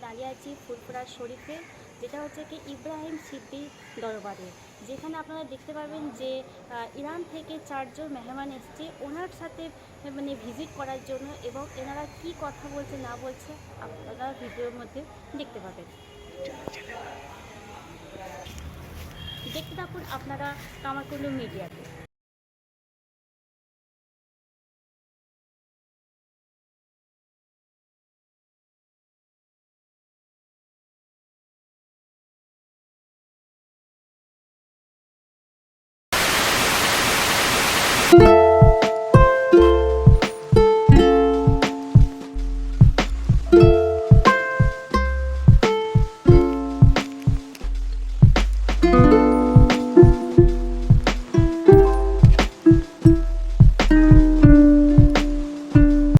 দাঁড়িয়ে আছি ফুরফুরা শরীফে, যেটা হচ্ছে কি ইব্রাহিম সিদ্দিক দরবারে, যেখানে আপনারা দেখতে পাবেন যে ইরান থেকে 4 জন মেহমান এসছে ওনার সাথে মানে ভিজিট করার জন্য, এবং এনারা কি কথা বলছে না বলছে আপনারা ভিডিওর মধ্যে দেখতে পাবেন। দেখতে থাকুন আপনারা কামারকুন্ডু মিডিয়াতে।